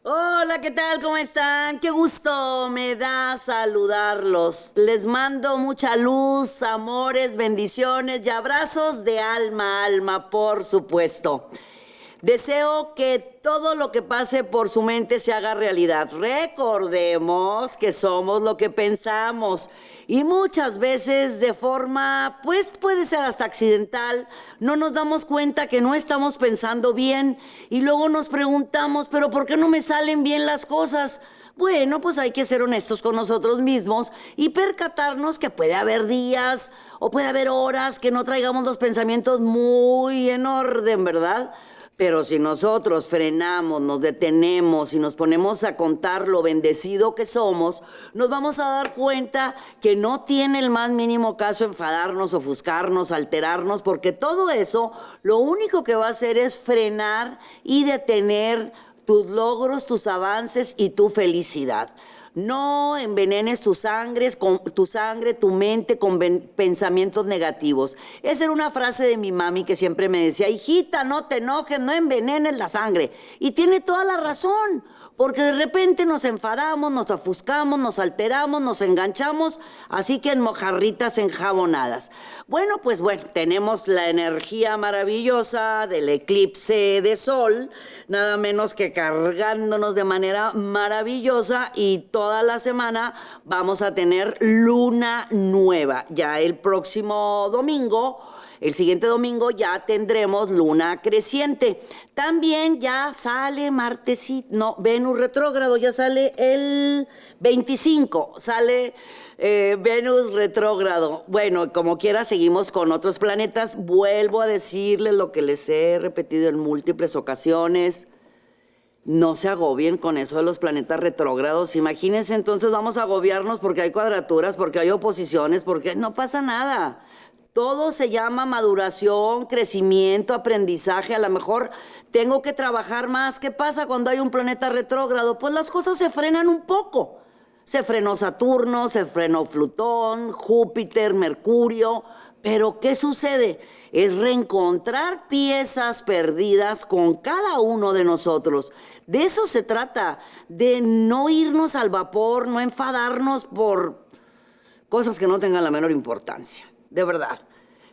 Hola, ¿qué tal? ¿Cómo están? Qué gusto me da saludarlos. Les mando mucha luz, amores, bendiciones y abrazos de alma a alma, por supuesto. Deseo que todo lo que pase por su mente se haga realidad. Recordemos que somos lo que pensamos y muchas veces de forma, pues puede ser hasta accidental, no nos damos cuenta que no estamos pensando bien y luego nos preguntamos, pero ¿por qué no me salen bien las cosas? Bueno, pues hay que ser honestos con nosotros mismos y percatarnos que puede haber días o puede haber horas que no traigamos los pensamientos muy en orden, ¿verdad? Pero si nosotros frenamos, nos detenemos y nos ponemos a contar lo bendecido que somos, nos vamos a dar cuenta que no tiene el más mínimo caso enfadarnos, ofuscarnos, alterarnos, porque todo eso lo único que va a hacer es frenar y detener tus logros, tus avances y tu felicidad. No envenenes tu sangre, tu mente con pensamientos negativos. Esa era una frase de mi mami que siempre me decía, hijita, no te enojes, no envenenes la sangre. Y tiene toda la razón, porque de repente nos enfadamos, nos ofuscamos, nos alteramos, nos enganchamos, así que en mojarritas enjabonadas. Bueno, pues bueno, tenemos la energía maravillosa del eclipse de sol, nada menos que cargándonos de manera maravillosa y toda la semana vamos a tener luna nueva. Ya el próximo domingo, el siguiente domingo ya tendremos luna creciente. También ya sale Venus retrógrado, ya sale el 25, sale Venus retrógrado. Bueno, como quiera, seguimos con otros planetas. Vuelvo a decirles lo que les he repetido en múltiples ocasiones. No se agobien con eso de los planetas retrógrados. Imagínense, entonces vamos a agobiarnos porque hay cuadraturas, porque hay oposiciones, porque no pasa nada. Todo se llama maduración, crecimiento, aprendizaje. A lo mejor tengo que trabajar más. ¿Qué pasa cuando hay un planeta retrógrado? Pues las cosas se frenan un poco. Se frenó Saturno, se frenó Plutón, Júpiter, Mercurio. Pero ¿qué sucede? Es reencontrar piezas perdidas con cada uno de nosotros. De eso se trata, de no irnos al vapor, no enfadarnos por cosas que no tengan la menor importancia. De verdad.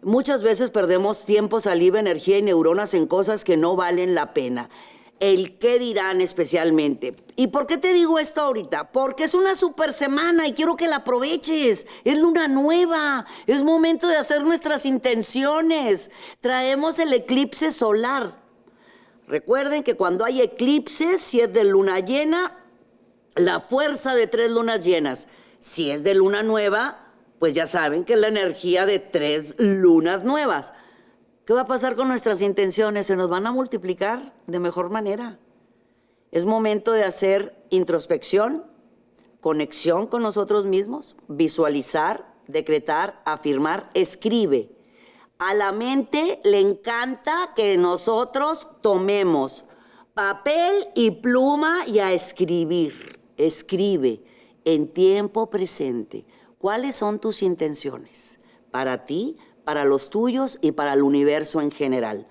Muchas veces perdemos tiempo, saliva, energía y neuronas en cosas que no valen la pena. El qué dirán especialmente. ¿Y por qué te digo esto ahorita? Porque es una super semana y quiero que la aproveches. Es luna nueva, es momento de hacer nuestras intenciones. Traemos el eclipse solar. Recuerden que cuando hay eclipses, si es de luna llena, la fuerza de 3 lunas llenas. Si es de luna nueva, pues ya saben que es la energía de 3 lunas nuevas. ¿Qué va a pasar con nuestras intenciones? Se nos van a multiplicar de mejor manera. Es momento de hacer introspección, conexión con nosotros mismos, visualizar, decretar, afirmar, escribe. A la mente le encanta que nosotros tomemos papel y pluma y a escribir. Escribe en tiempo presente. ¿Cuáles son tus intenciones? Para ti, para los tuyos y para el universo en general.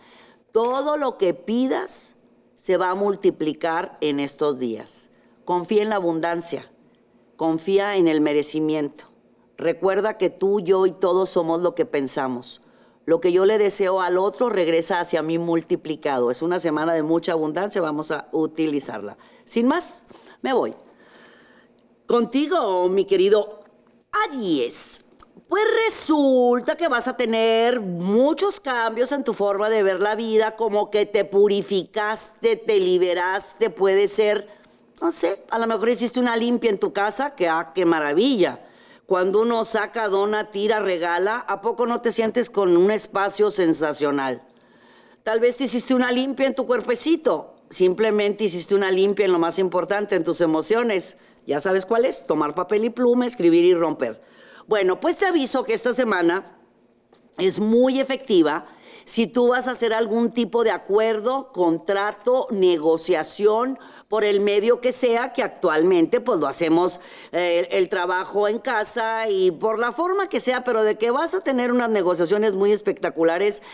Todo lo que pidas se va a multiplicar en estos días. Confía en la abundancia, confía en el merecimiento. Recuerda que tú, yo y todos somos lo que pensamos. Lo que yo le deseo al otro regresa hacia mí multiplicado. Es una semana de mucha abundancia, vamos a utilizarla. Sin más, me voy. Contigo, mi querido Aries. Pues resulta que vas a tener muchos cambios en tu forma de ver la vida, como que te purificaste, te liberaste, puede ser, no sé, a lo mejor hiciste una limpia en tu casa, que qué maravilla. Cuando uno saca, dona, tira, regala, ¿a poco no te sientes con un espacio sensacional? Tal vez te hiciste una limpia en tu cuerpecito, simplemente hiciste una limpia en lo más importante, en tus emociones. ¿Ya sabes cuál es? Tomar papel y pluma, escribir y romper. Bueno, pues te aviso que esta semana es muy efectiva si tú vas a hacer algún tipo de acuerdo, contrato, negociación, por el medio que sea, que actualmente pues lo hacemos el trabajo en casa y por la forma que sea, pero de que vas a tener unas negociaciones muy espectaculares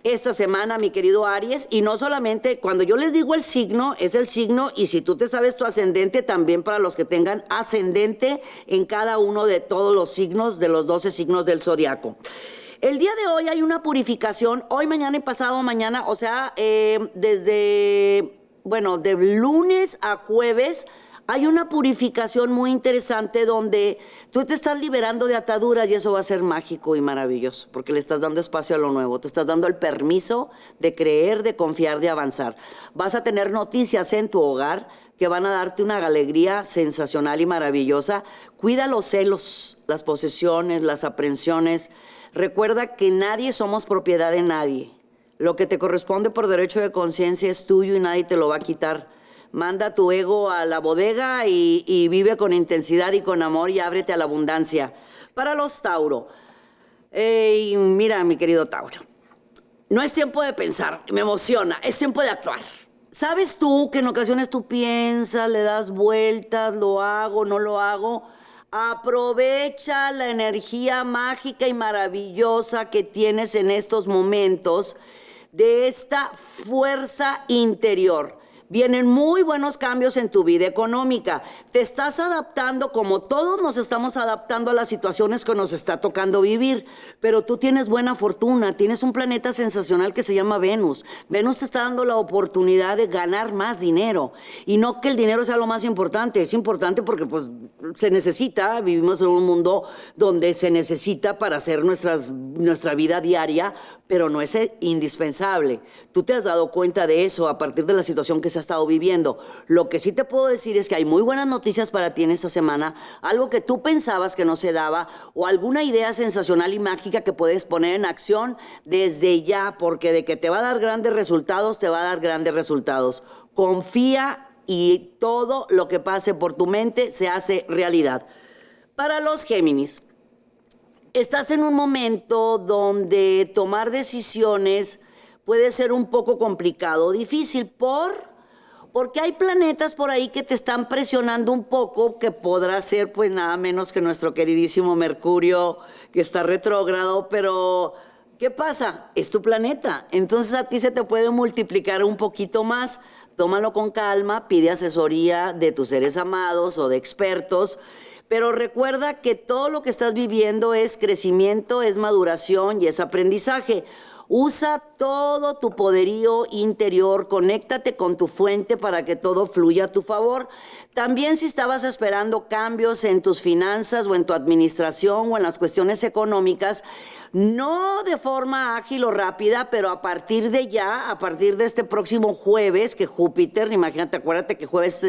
esta semana, mi querido Aries, y no solamente cuando yo les digo el signo, es el signo, y si tú te sabes tu ascendente, también para los que tengan ascendente en cada uno de todos los signos, de los 12 signos del zodiaco. El día de hoy hay una purificación, hoy, mañana y pasado mañana, o sea, desde... Bueno, de lunes a jueves hay una purificación muy interesante donde tú te estás liberando de ataduras y eso va a ser mágico y maravilloso porque le estás dando espacio a lo nuevo, te estás dando el permiso de creer, de confiar, de avanzar. Vas a tener noticias en tu hogar que van a darte una alegría sensacional y maravillosa. Cuida los celos, las posesiones, las aprensiones. Recuerda que nadie somos propiedad de nadie. Lo que te corresponde por derecho de conciencia es tuyo y nadie te lo va a quitar. Manda tu ego a la bodega y vive con intensidad y con amor y ábrete a la abundancia. Para los Tauro, mira, mi querido Tauro, no es tiempo de pensar, me emociona, es tiempo de actuar. ¿Sabes tú que en ocasiones tú piensas, le das vueltas, lo hago, no lo hago? Aprovecha la energía mágica y maravillosa que tienes en estos momentos de esta fuerza interior. Vienen muy buenos cambios en tu vida económica. Te estás adaptando como todos nos estamos adaptando a las situaciones que nos está tocando vivir. Pero tú tienes buena fortuna, tienes un planeta sensacional que se llama Venus. Venus te está dando la oportunidad de ganar más dinero. Y no que el dinero sea lo más importante, es importante porque pues se necesita, vivimos en un mundo donde se necesita para hacer nuestra vida diaria, pero no es indispensable. Tú te has dado cuenta de eso a partir de la situación que se ha estado viviendo. Lo que sí te puedo decir es que hay muy buenas noticias para ti en esta semana, algo que tú pensabas que no se daba o alguna idea sensacional y mágica que puedes poner en acción desde ya, porque de que te va a dar grandes resultados, te va a dar grandes resultados. Confía y todo lo que pase por tu mente se hace realidad. Para los Géminis, estás en un momento donde tomar decisiones puede ser un poco complicado, difícil, porque hay planetas por ahí que te están presionando un poco, que podrá ser pues nada menos que nuestro queridísimo Mercurio, que está retrógrado, pero ¿qué pasa? Es tu planeta, entonces a ti se te puede multiplicar un poquito más. Tómalo con calma, pide asesoría de tus seres amados o de expertos, pero recuerda que todo lo que estás viviendo es crecimiento, es maduración y es aprendizaje. Usa todo tu poderío interior, conéctate con tu fuente para que todo fluya a tu favor. También si estabas esperando cambios en tus finanzas o en tu administración o en las cuestiones económicas, no de forma ágil o rápida, pero a partir de ya, a partir de este próximo jueves, que Júpiter, imagínate, acuérdate que jueves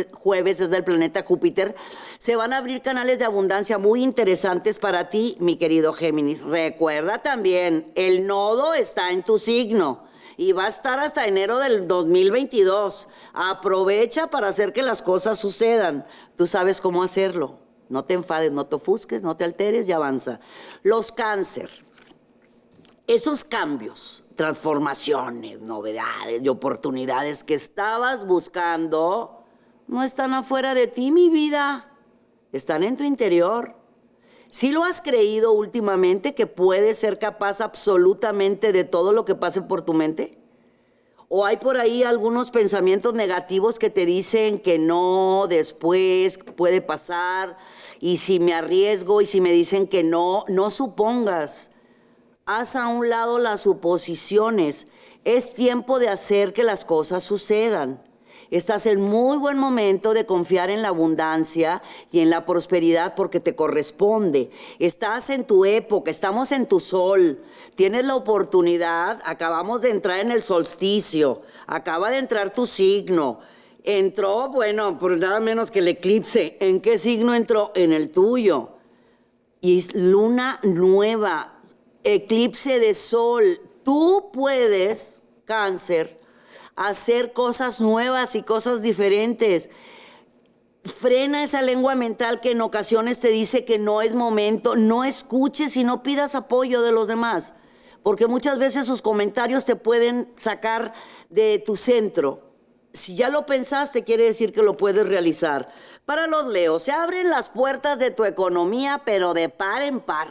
es del planeta Júpiter, se van a abrir canales de abundancia muy interesantes para ti, mi querido Géminis. Recuerda también, el nodo está en tu signo y va a estar hasta enero del 2022. Aprovecha para hacer que las cosas sucedan. Tú sabes cómo hacerlo. No te enfades, no te ofusques, no te alteres y avanza. Los Cáncer. Esos cambios, transformaciones, novedades y oportunidades que estabas buscando no están afuera de ti, mi vida. Están en tu interior. ¿Sí lo has creído últimamente que puedes ser capaz absolutamente de todo lo que pase por tu mente? ¿O hay por ahí algunos pensamientos negativos que te dicen que no, después puede pasar, y si me arriesgo y si me dicen que no, no supongas? Haz a un lado las suposiciones. Es tiempo de hacer que las cosas sucedan. Estás en muy buen momento de confiar en la abundancia y en la prosperidad porque te corresponde. Estás en tu época, estamos en tu sol. Tienes la oportunidad, acabamos de entrar en el solsticio, acaba de entrar tu signo. Entró, bueno, por nada menos que el eclipse. ¿En qué signo entró? En el tuyo. Y es luna nueva. Eclipse de sol. Tú puedes, Cáncer, hacer cosas nuevas y cosas diferentes. Frena esa lengua mental que en ocasiones te dice que no es momento. No escuches y no pidas apoyo de los demás, porque muchas veces sus comentarios te pueden sacar de tu centro. Si ya lo pensaste, quiere decir que lo puedes realizar. Para los Leo, se abren las puertas de tu economía, pero de par en par.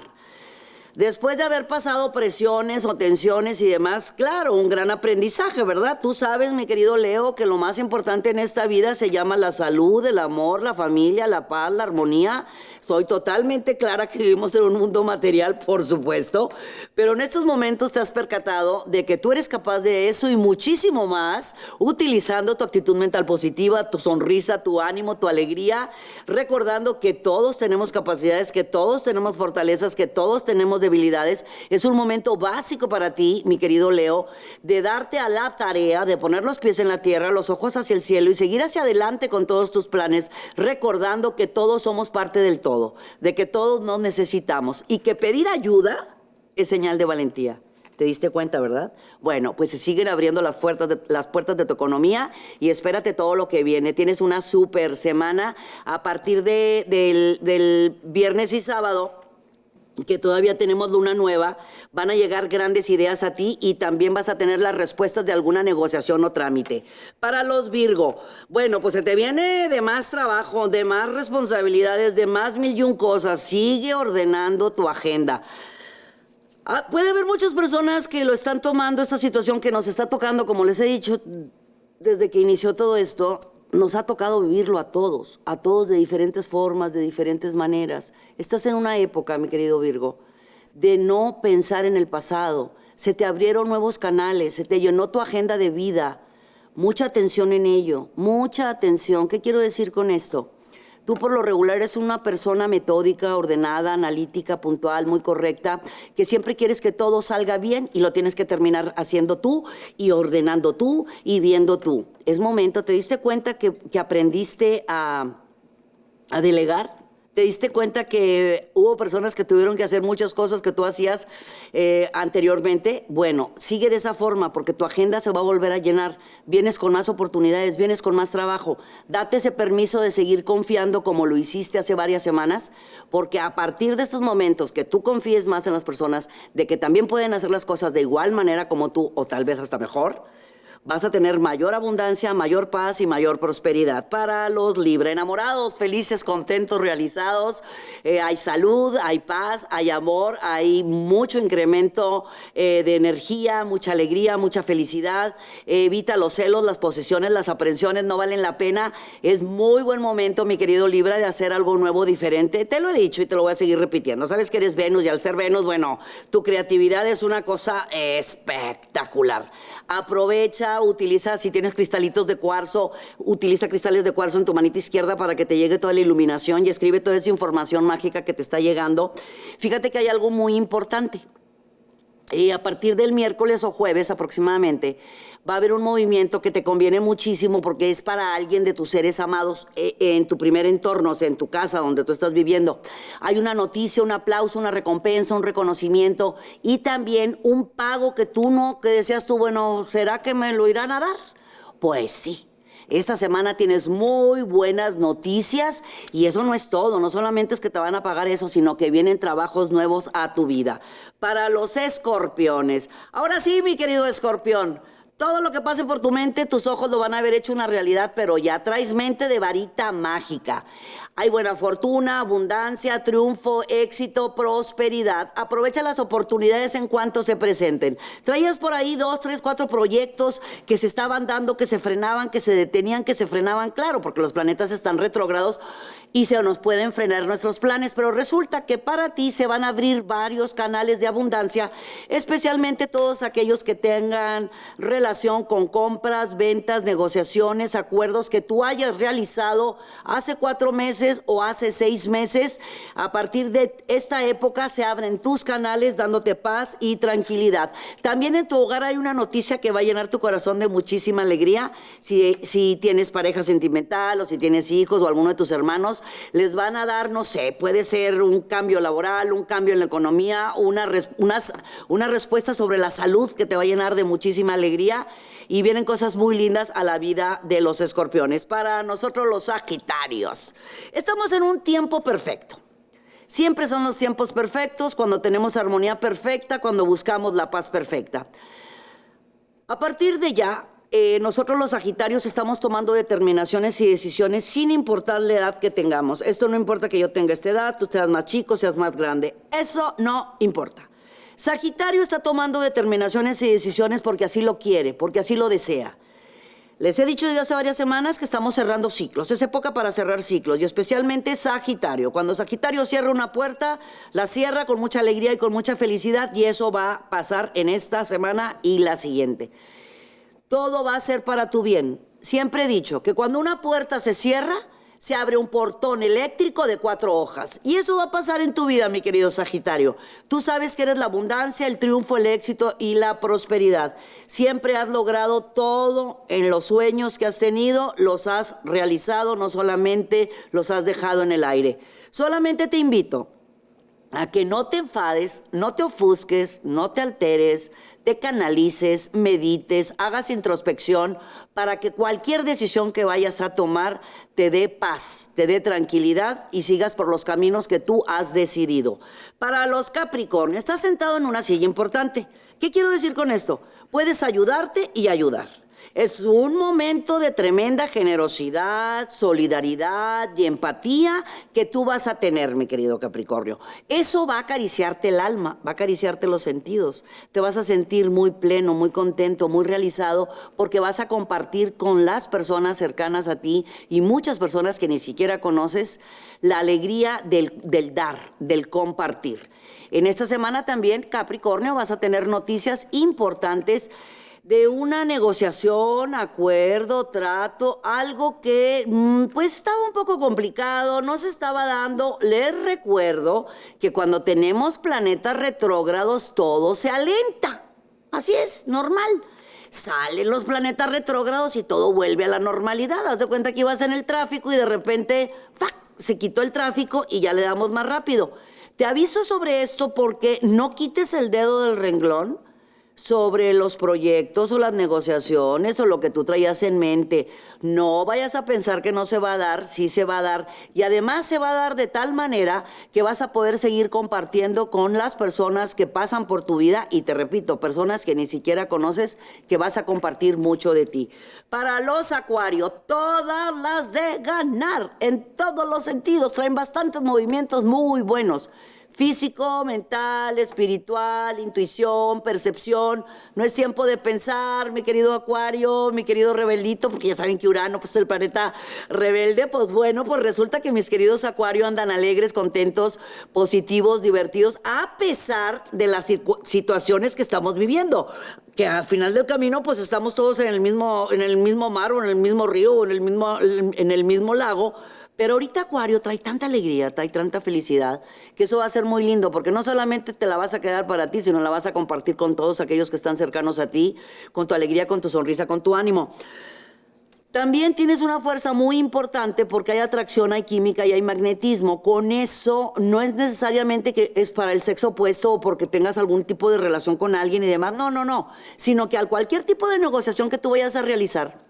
Después de haber pasado presiones o tensiones y demás, claro, un gran aprendizaje, ¿verdad? Tú sabes, mi querido Leo, que lo más importante en esta vida se llama la salud, el amor, la familia, la paz, la armonía. Estoy totalmente clara que vivimos en un mundo material, por supuesto, pero en estos momentos te has percatado de que tú eres capaz de eso y muchísimo más, utilizando tu actitud mental positiva, tu sonrisa, tu ánimo, tu alegría, recordando que todos tenemos capacidades, que todos tenemos fortalezas, que todos tenemos debilidades. Es un momento básico para ti, mi querido Leo, de darte a la tarea de poner los pies en la tierra, los ojos hacia el cielo y seguir hacia adelante con todos tus planes, recordando que todos somos parte del todo, de que todos nos necesitamos y que pedir ayuda es señal de valentía. ¿Te diste cuenta, verdad? Bueno, pues se siguen abriendo las puertas de tu economía y espérate todo lo que viene. Tienes una súper semana a partir del viernes y sábado, que todavía tenemos luna nueva, van a llegar grandes ideas a ti y también vas a tener las respuestas de alguna negociación o trámite. Para los Virgo, bueno, pues se te viene de más trabajo, de más responsabilidades, de más mil y un cosas. Sigue ordenando tu agenda. Puede haber muchas personas que lo están tomando, esta situación que nos está tocando, como les he dicho, desde que inició todo esto, nos ha tocado vivirlo a todos de diferentes formas, de diferentes maneras. Estás en una época, mi querido Virgo, de no pensar en el pasado. Se te abrieron nuevos canales, se te llenó tu agenda de vida. Mucha atención en ello, mucha atención. ¿Qué quiero decir con esto? Tú por lo regular eres una persona metódica, ordenada, analítica, puntual, muy correcta, que siempre quieres que todo salga bien y lo tienes que terminar haciendo tú y ordenando tú y viendo tú. Es momento, ¿te diste cuenta que aprendiste a delegar? ¿Te diste cuenta que hubo personas que tuvieron que hacer muchas cosas que tú hacías anteriormente? Bueno, sigue de esa forma porque tu agenda se va a volver a llenar. Vienes con más oportunidades, vienes con más trabajo. Date ese permiso de seguir confiando como lo hiciste hace varias semanas, porque a partir de estos momentos que tú confíes más en las personas, de que también pueden hacer las cosas de igual manera como tú o tal vez hasta mejor, vas a tener mayor abundancia, mayor paz y mayor prosperidad. Para los Libra, enamorados, felices, contentos, realizados, hay salud, hay paz, hay amor, hay mucho incremento de energía, mucha alegría, mucha felicidad. Evita los celos, las posesiones, las aprensiones, no valen la pena. Es muy buen momento, mi querido Libra, de hacer algo nuevo, diferente. Te lo he dicho y te lo voy a seguir repitiendo. Sabes que eres Venus y al ser Venus, bueno, tu creatividad es una cosa espectacular. Aprovecha, utiliza, si tienes cristalitos de cuarzo, utiliza cristales de cuarzo en tu manita izquierda para que te llegue toda la iluminación y escribe toda esa información mágica que te está llegando. Fíjate que hay algo muy importante. Y a partir del miércoles o jueves aproximadamente va a haber un movimiento que te conviene muchísimo porque es para alguien de tus seres amados en tu primer entorno, o sea, en tu casa donde tú estás viviendo. Hay una noticia, un aplauso, una recompensa, un reconocimiento y también un pago que decías tú, bueno, ¿será que me lo irán a dar? Pues sí. Esta semana tienes muy buenas noticias y eso no es todo, no solamente es que te van a pagar eso, sino que vienen trabajos nuevos a tu vida. Para los escorpiones, ahora sí, mi querido escorpión, todo lo que pase por tu mente, tus ojos lo van a haber hecho una realidad, pero ya traes mente de varita mágica. Hay buena fortuna, abundancia, triunfo, éxito, prosperidad. Aprovecha las oportunidades en cuanto se presenten. Traías por ahí 2, 3, 4 proyectos que se estaban dando, que se frenaban, que se detenían, que se frenaban, claro, porque los planetas están retrógrados y se nos pueden frenar nuestros planes, pero resulta que para ti se van a abrir varios canales de abundancia, especialmente todos aquellos que tengan relación con compras, ventas, negociaciones, acuerdos que tú hayas realizado hace 4 meses o hace 6 meses. A partir de esta época se abren tus canales dándote paz y tranquilidad. También en tu hogar hay una noticia que va a llenar tu corazón de muchísima alegría. Si tienes pareja sentimental o si tienes hijos o alguno de tus hermanos, les van a dar, no sé, puede ser un cambio laboral, un cambio en la economía, una respuesta sobre la salud que te va a llenar de muchísima alegría y vienen cosas muy lindas a la vida de los escorpiones. Para nosotros los sagitarios, estamos en un tiempo perfecto. Siempre son los tiempos perfectos, cuando tenemos armonía perfecta, cuando buscamos la paz perfecta. A partir de ya, nosotros los Sagitarios estamos tomando determinaciones y decisiones sin importar la edad que tengamos. Esto no importa que yo tenga esta edad, tú seas más chico, seas más grande. Eso no importa. Sagitario está tomando determinaciones y decisiones porque así lo quiere, porque así lo desea. Les he dicho desde hace varias semanas que estamos cerrando ciclos. Es época para cerrar ciclos y especialmente Sagitario. Cuando Sagitario cierra una puerta, la cierra con mucha alegría y con mucha felicidad y eso va a pasar en esta semana y la siguiente. Todo va a ser para tu bien. Siempre he dicho que cuando una puerta se cierra, se abre un portón eléctrico de 4 hojas. Y eso va a pasar en tu vida, mi querido Sagitario. Tú sabes que eres la abundancia, el triunfo, el éxito y la prosperidad. Siempre has logrado todo en los sueños que has tenido, los has realizado, no solamente los has dejado en el aire. Solamente te invito a que no te enfades, no te ofusques, no te alteres, te canalices, medites, hagas introspección para que cualquier decisión que vayas a tomar te dé paz, te dé tranquilidad y sigas por los caminos que tú has decidido. Para los Capricornio, estás sentado en una silla importante. ¿Qué quiero decir con esto? Puedes ayudarte y ayudar. Es un momento de tremenda generosidad, solidaridad y empatía que tú vas a tener, mi querido Capricornio. Eso va a acariciarte el alma, va a acariciarte los sentidos. Te vas a sentir muy pleno, muy contento, muy realizado, porque vas a compartir con las personas cercanas a ti y muchas personas que ni siquiera conoces la alegría del dar, del compartir. En esta semana también, Capricornio, vas a tener noticias importantes de una negociación, acuerdo, trato, algo que pues estaba un poco complicado, no se estaba dando. Les recuerdo que cuando tenemos planetas retrógrados todo se alenta. Así es, normal. Salen los planetas retrógrados y todo vuelve a la normalidad. Haz de cuenta que ibas en el tráfico y de repente ¡fac!, se quitó el tráfico y ya le damos más rápido. Te aviso sobre esto porque no quites el dedo del renglón sobre los proyectos o las negociaciones o lo que tú traías en mente. No vayas a pensar que no se va a dar, sí se va a dar. Y además se va a dar de tal manera que vas a poder seguir compartiendo con las personas que pasan por tu vida. Y te repito, personas que ni siquiera conoces, que vas a compartir mucho de ti. Para los Acuario, todas las de ganar en todos los sentidos. Traen bastantes movimientos muy buenos. Físico, mental, espiritual, intuición, percepción. No es tiempo de pensar, mi querido Acuario, mi querido rebeldito, porque ya saben que Urano pues, es el planeta rebelde. Pues bueno, pues resulta que mis queridos Acuario andan alegres, contentos, positivos, divertidos, a pesar de las situaciones que estamos viviendo. Que al final del camino pues estamos todos en el mismo mar o en el mismo río o en el mismo lago. Pero ahorita Acuario trae tanta alegría, trae tanta felicidad, que eso va a ser muy lindo, porque no solamente te la vas a quedar para ti, sino la vas a compartir con todos aquellos que están cercanos a ti, con tu alegría, con tu sonrisa, con tu ánimo. También tienes una fuerza muy importante porque hay atracción, hay química y hay magnetismo. Con eso no es necesariamente que es para el sexo opuesto o porque tengas algún tipo de relación con alguien y demás. No. Sino que al cualquier tipo de negociación que tú vayas a realizar,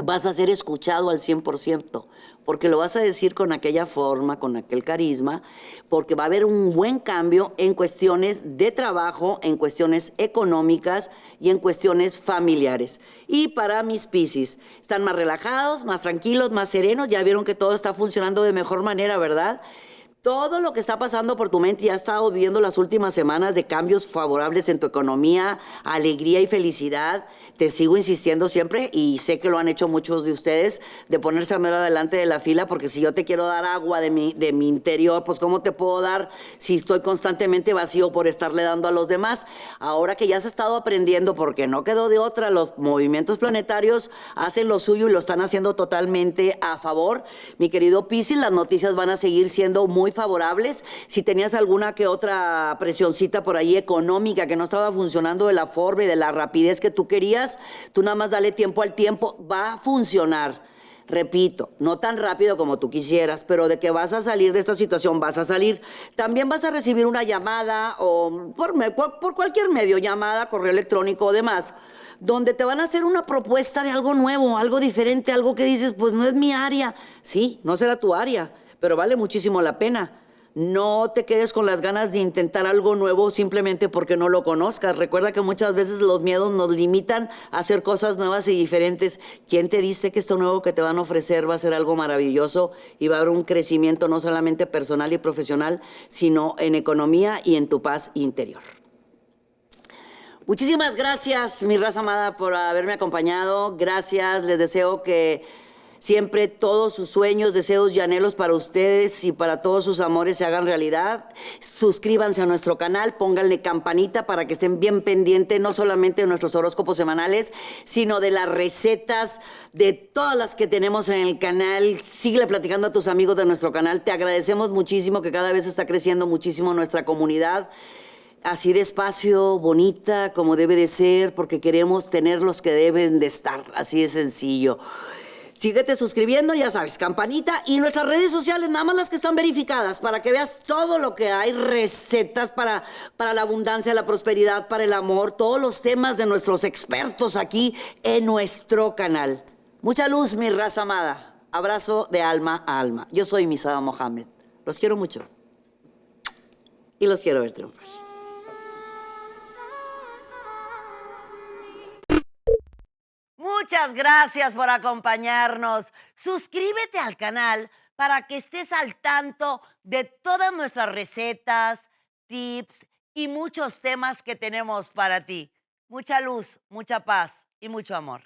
vas a ser escuchado al 100%, porque lo vas a decir con aquella forma, con aquel carisma, porque va a haber un buen cambio en cuestiones de trabajo, en cuestiones económicas y en cuestiones familiares. Y para mis Piscis, están más relajados, más tranquilos, más serenos, ya vieron que todo está funcionando de mejor manera, ¿verdad? Todo lo que está pasando por tu mente ya has estado viviendo las últimas semanas de cambios favorables en tu economía, alegría y felicidad. Te sigo insistiendo siempre y sé que lo han hecho muchos de ustedes de ponerse a mero adelante de la fila, porque si yo te quiero dar agua de mi interior, pues ¿cómo te puedo dar si estoy constantemente vacío por estarle dando a los demás? Ahora que ya has estado aprendiendo, porque no quedó de otra, los movimientos planetarios hacen lo suyo y lo están haciendo totalmente a favor. Mi querido Piscis, las noticias van a seguir siendo muy favorables. Si tenías alguna que otra presioncita por ahí económica que no estaba funcionando de la forma y de la rapidez que tú querías, tú nada más dale tiempo al tiempo, va a funcionar. Repito, no tan rápido como tú quisieras, pero de que vas a salir de esta situación, vas a salir. También vas a recibir una llamada o por cualquier medio, llamada, correo electrónico o demás, donde te van a hacer una propuesta de algo nuevo, algo diferente, algo que dices, pues no es mi área. Sí, no será tu área, pero vale muchísimo la pena. No te quedes con las ganas de intentar algo nuevo simplemente porque no lo conozcas. Recuerda que muchas veces los miedos nos limitan a hacer cosas nuevas y diferentes. ¿Quién te dice que esto nuevo que te van a ofrecer va a ser algo maravilloso y va a haber un crecimiento no solamente personal y profesional, sino en economía y en tu paz interior? Muchísimas gracias, mi raza amada, por haberme acompañado. Gracias, les deseo que siempre todos sus sueños, deseos y anhelos para ustedes y para todos sus amores se hagan realidad. Suscríbanse a nuestro canal, pónganle campanita para que estén bien pendientes, no solamente de nuestros horóscopos semanales, sino de las recetas, de todas las que tenemos en el canal. Síguele platicando a tus amigos de nuestro canal. Te agradecemos muchísimo, que cada vez está creciendo muchísimo nuestra comunidad. Así despacio, bonita, como debe de ser, porque queremos tener los que deben de estar. Así de sencillo. Síguete suscribiendo, ya sabes, campanita, y nuestras redes sociales, nada más las que están verificadas, para que veas todo lo que hay, recetas para la abundancia, la prosperidad, para el amor, todos los temas de nuestros expertos aquí en nuestro canal. Mucha luz, mi raza amada. Abrazo de alma a alma. Yo soy Misada Mohamed. Los quiero mucho. Y los quiero ver triunfar. Muchas gracias por acompañarnos. Suscríbete al canal para que estés al tanto de todas nuestras recetas, tips y muchos temas que tenemos para ti. Mucha luz, mucha paz y mucho amor.